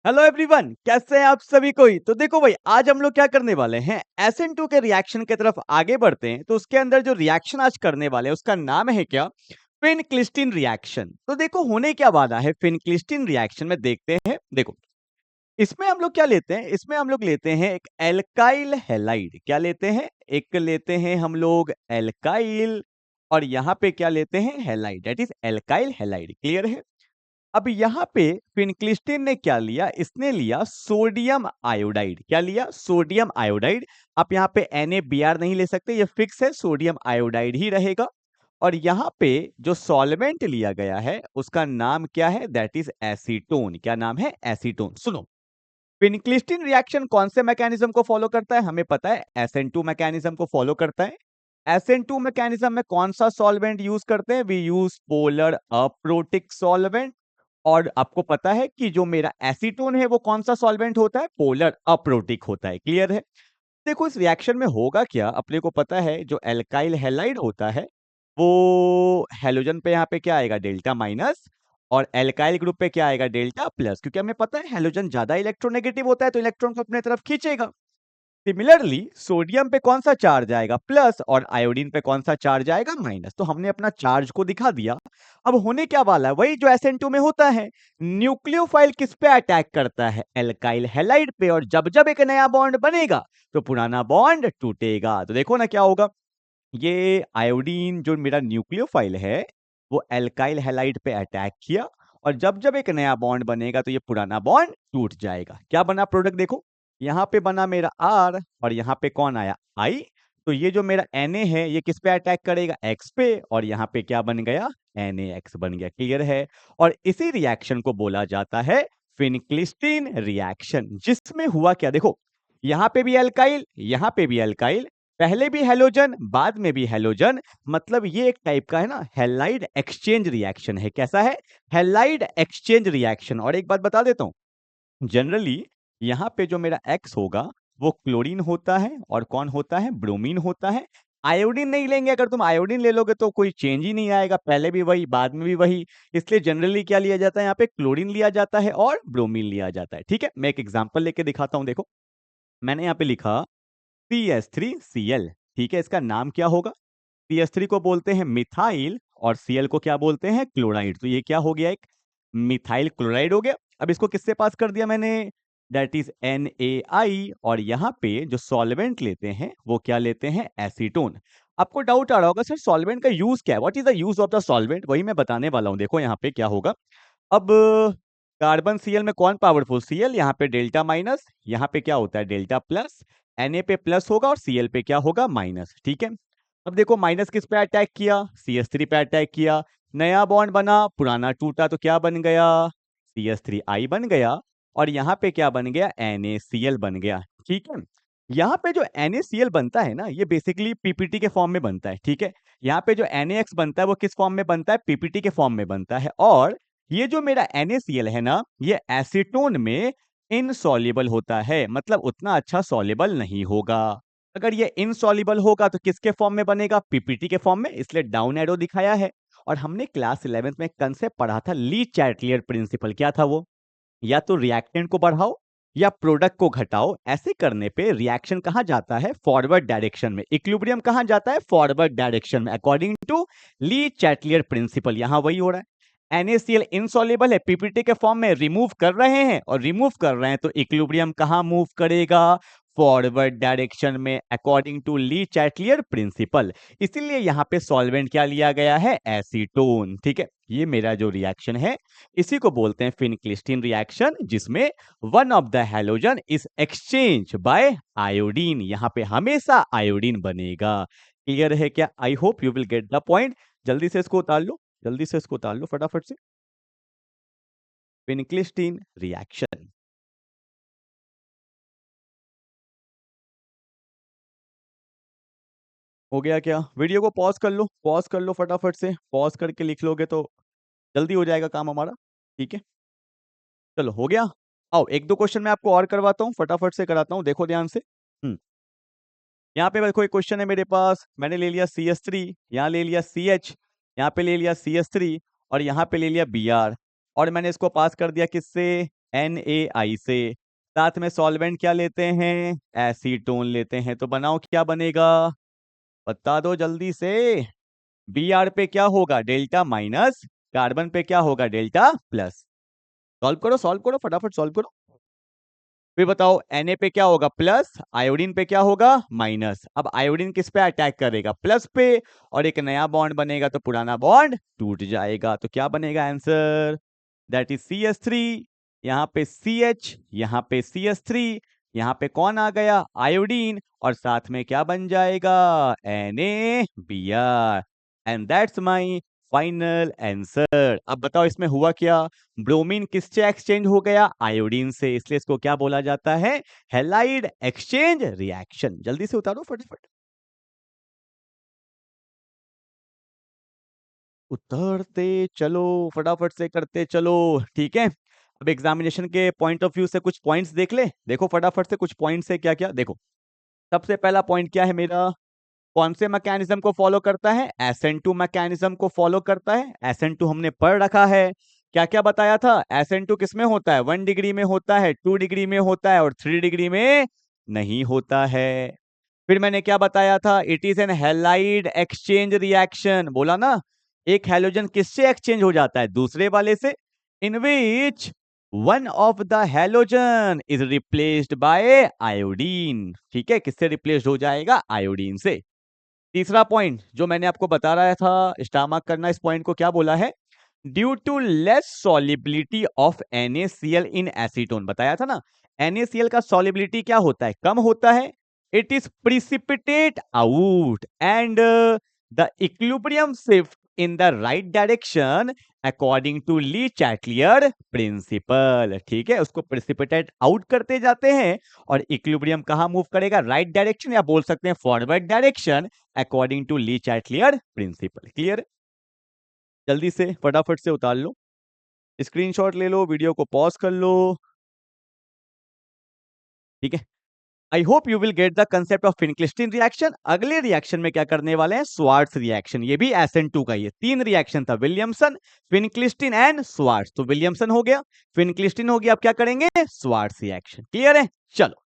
Hello everyone, कैसे हैं आप सभी कोई। तो देखो भाई, आज हम लोग क्या करने वाले हैं, SN2 के रिएक्शन की तरफ आगे बढ़ते हैं। तो उसके अंदर जो रिएक्शन आज करने वाले हैं उसका नाम है क्या, फिनक्लिस्टीन रिएक्शन। तो देखो होने क्या वाला है फिनक्लिस्टीन रिएक्शन में, देखते हैं। देखो इसमें हम लोग क्या लेते हैं, इसमें हम लोग लेते हैं एक एल्काइल हैलाइड। क्या लेते हैं, एक लेते हैं हम लोग एल्काइल, और यहाँ पे क्या लेते हैं, halide, that is alkyl halide. Clear है। अब यहाँ पे फिनक्लिस्टीन ने क्या लिया, इसने लिया सोडियम आयोडाइड। क्या लिया, सोडियम आयोडाइड। आप यहाँ पे NaBr नहीं ले सकते, ये फिक्स है, सोडियम आयोडाइड ही रहेगा। और यहाँ पे जो सॉल्वेंट लिया गया है उसका नाम क्या है, दैट इज एसीटोन। क्या नाम है, एसीटोन। सुनो, फिनक्लिस्टीन रिएक्शन कौन से मैकेनिज्म को फॉलो करता है, हमें पता है SN2 मैकेनिज्म को फॉलो करता है। SN2 मैकेनिज्म में कौन सा सॉल्वेंट यूज करते हैं, we use polar aprotic solvent. और आपको पता है कि जो मेरा एसीटोन है वो कौन सा सॉल्वेंट होता है, पोलर अप्रोटिक होता है। क्लियर है। देखो इस रिएक्शन में होगा क्या, अपने को पता है जो एल्काइल हैलाइड होता है वो हैलोजन पे यहाँ पे क्या आएगा, डेल्टा माइनस, और एल्काइल ग्रुप पे क्या आएगा, डेल्टा प्लस। क्योंकि हमें पता है हैलोजन ज्यादा इलेक्ट्रोनेगेटिव होता है तो इलेक्ट्रॉन को अपने तरफ खींचेगा। सिमिलरली सोडियम पे कौन सा चार्ज आएगा, प्लस, और आयोडीन पे कौन सा चार्ज आएगा, माइनस। तो हमने अपना चार्ज को दिखा दिया। अब होने क्या वाला है, वही जो SN2 में होता है, न्यूक्लियोफाइल किस पे अटैक करता है, एल्काइल हैलाइड पे। और जब जब एक नया बॉन्ड बनेगा तो पुराना बॉन्ड टूटेगा। तो देखो ना क्या होगा, ये आयोडीन जो मेरा न्यूक्लियोफाइल है वो एल्काइल हैलाइड पे अटैक किया, और जब जब एक नया बॉन्ड बनेगा तो ये पुराना बॉन्ड टूट जाएगा। क्या बना प्रोडक्ट, देखो यहाँ पे बना मेरा R, और यहाँ पे कौन आया, I। तो ये जो मेरा Na है ये किस पे अटैक करेगा, X पे, और यहाँ पे क्या बन गया, NaX बन गया। क्लियर है। और इसी रिएक्शन को बोला जाता है फिनक्लिस्टीन रिएक्शन, जिसमें हुआ क्या, देखो यहाँ पे भी एल्काइल, यहाँ पे भी एल्काइल, पहले भी हेलोजन बाद में भी हेलोजन। मतलब ये एक टाइप का है ना हैलाइड एक्सचेंज रिएक्शन है। कैसा है, हैलाइड एक्सचेंज रिएक्शन। और एक बात बता देता हूं, जनरली यहाँ पे जो मेरा X होगा वो क्लोरीन होता है, और कौन होता है, ब्रोमीन होता है। आयोडीन नहीं लेंगे, अगर तुम आयोडीन ले लोगे तो कोई चेंज ही नहीं आएगा, पहले भी वही बाद में भी वही। इसलिए जनरली क्या लिया जाता है, यहाँ पे क्लोरीन लिया जाता है और ब्रोमीन लिया जाता है। ठीक है, मैं एक एग्जांपल लेके दिखाता हूँ। देखो मैंने यहाँ पे लिखा CH3Cl। ठीक है, इसका नाम क्या होगा, CH3 को बोलते हैं मिथाइल, और Cl को क्या बोलते हैं, क्लोराइड। तो ये क्या हो गया, एक मिथाइल क्लोराइड हो गया। अब इसको किससे पास कर दिया मैंने, दैट इज NaI। और यहाँ पे जो सॉल्वेंट लेते हैं वो क्या लेते हैं, एसीटोन। आपको डाउट आ रहा होगा, सर सॉल्वेंट का यूज क्या है, what is the use of the solvent, वही मैं बताने वाला हूँ। देखो यहाँ पे क्या होगा, अब कार्बन Cl में कौन पावरफुल, Cl, यहाँ पे डेल्टा माइनस, यहाँ पे क्या होता है, डेल्टा प्लस। Na पे प्लस होगा और Cl पे क्या होगा, माइनस। ठीक है। अब देखो माइनस किस पे अटैक किया, CH3 पे अटैक किया, नया बॉन्ड बना, पुराना टूटा, तो क्या बन गया, CH3I बन गया। और यहाँ पे क्या बन गया, NaCl बन गया। ठीक है। यहाँ पे जो NaCl बनता है ना ये बेसिकली PPT के फॉर्म में बनता है। ठीक है। यहाँ पे जो NaX बनता है वो किस फॉर्म में बनता है, PPT के फॉर्म में बनता है। और ये जो मेरा NaCl है ना ये एसीटोन में इनसॉल्युबल होता है, मतलब उतना अच्छा सॉल्युबल नहीं होगा। अगर ये इनसॉल्युबल होगा तो किसके फॉर्म में बनेगा, PPT के फॉर्म में, इसलिए डाउन एरो दिखाया है। और हमने क्लास 11th में कंसेप्ट पढ़ा था, ली चैटलियर प्रिंसिपल। क्या था वो, या तो रिएक्टेंट को बढ़ाओ या प्रोडक्ट को घटाओ। ऐसे करने पे रिएक्शन कहाँ जाता है, फॉरवर्ड डायरेक्शन में। इक्विलिब्रियम कहाँ जाता है, फॉरवर्ड डायरेक्शन में, according to Lee Chatelier principle. यहाँ वही हो रहा है। NaCl इनसॉल्युबल है, PPT के फॉर्म में रिमूव कर रहे हैं, और रिमूव कर रहे हैं तो इक्विलिब्रियम कहाँ मूव करेगा, फॉरवर्ड डायरेक्शन में, according to Lee Chatelier principle. इसीलिए यहाँ पे सॉल्वेंट क्या लिया गया है, एसीटोन। ठीक है, ये मेरा जो रिएक्शन है इसी को बोलते हैं फिनक्लिस्टीन रिएक्शन, जिसमें one of the halogen is exchange bye iodine. यहाँ पे हमेशा आयोडीन बनेगा। क्लियर है क्या, आई hope you will get the point. जल्दी से इसको उतार लो, जल्दी से इसको उतार लो फटाफट से। फिनक्लिस्टीन रिएक्शन। हो गया क्या, वीडियो को पॉज कर लो, पॉज कर लो फटाफट से, पॉज करके लिख लोगे तो जल्दी हो जाएगा काम हमारा। ठीक है, चलो हो गया। आओ एक दो क्वेश्चन मैं आपको और करवाता हूँ, फटाफट से कराता हूँ, देखो ध्यान से। यहाँ पे देखो एक क्वेश्चन है मेरे पास, मैंने ले लिया CH3, यहाँ ले लिया CH, यहाँ पे ले लिया CH3, और यहाँ पे ले लिया Br, और मैंने इसको पास कर दिया किससे, NaI से। साथ में सॉल्वेंट क्या लेते हैं? एसीटोन लेते हैं। तो बनाओ क्या बनेगा? बता दो जल्दी से। Br पे क्या होगा? Delta minus. कार्बन पे क्या होगा? Delta plus. सॉल्व करो फटाफट सॉल्व करो। फिर बताओ Na पे क्या होगा? प्लस। आयोडीन पे क्या होगा? माइनस। अब आयोडीन किस पे अटैक करेगा? प्लस पे। और एक नया बॉन्ड बनेगा तो पुराना बॉन्ड टूट जाएगा। तो क्या बनेगा आंसर? That is CH3। यहाँ पे CH, यहाँ पे CH3, यहाँ पे कौन आ गया? आयोडीन। और साथ में क्या बन जाएगा? NaBr। And that's my final answer. अब बताओ इसमें हुआ क्या? ब्रोमीन किससे एक्सचेंज हो गया? आयोडीन से। इसलिए इसको क्या बोला जाता है? Halide exchange reaction. जल्दी से उतारो फटाफट। उतरते चलो, फटाफट से करते चलो। ठीक है, अब एग्जामिनेशन के पॉइंट ऑफ व्यू से कुछ पॉइंट्स देख ले। देखो फटाफट से कुछ पॉइंट्स है क्या क्या। देखो सबसे पहला पॉइंट क्या है मेरा? कौन से मैकेनिज्म को फॉलो करता है? SN2 मैकेनिज्म को फॉलो करता है। SN2 हमने पढ़ रखा है। क्या क्या बताया था? SN2 किस में होता है? 1 डिग्री में होता है, 2 डिग्री में होता है और 3 डिग्री में नहीं होता है। फिर मैंने क्या बताया था? It is an halide exchange reaction. बोला ना, एक हैलोजन किससे एक्सचेंज हो जाता है? दूसरे वाले से। In which one of the halogen is replaced by iodine. ठीक है, किससे रिप्लेस्ड हो जाएगा? आयोडीन से। तीसरा पॉइंट जो मैंने आपको बता रहा था, स्टार्मार्क करना इस पॉइंट को, क्या बोला है? Due to less solubility of NaCl in acetone. बताया था ना, NaCl का सॉलिबिलिटी क्या होता है? कम होता है। It is precipitate out and the equilibrium shift in the right direction according to Lee Chatelier principle. ठीक है, उसको प्रिसिपिटेट आउट करते जाते हैं और इक्विलिब्रियम कहां मूव करेगा? राइट डायरेक्शन, या बोल सकते हैं forward direction according to Lee Chatelier principle. Clear? जल्दी से फटाफट से उतार लो, स्क्रीनशॉट ले लो, वीडियो को पॉज कर लो। ठीक है, I hope you will get the concept of Finkelstein reaction. अगले रिएक्शन में क्या करने वाले हैं? Swarts reaction. ये भी SN2 का ही है। 3 रिएक्शन था, विलियमसन, फिनक्लिस्टीन एंड स्वार्ट्स। तो विलियमसन हो गया, फिनक्लिस्टीन हो गया, अब क्या करेंगे? Swarts reaction. क्लियर है? चलो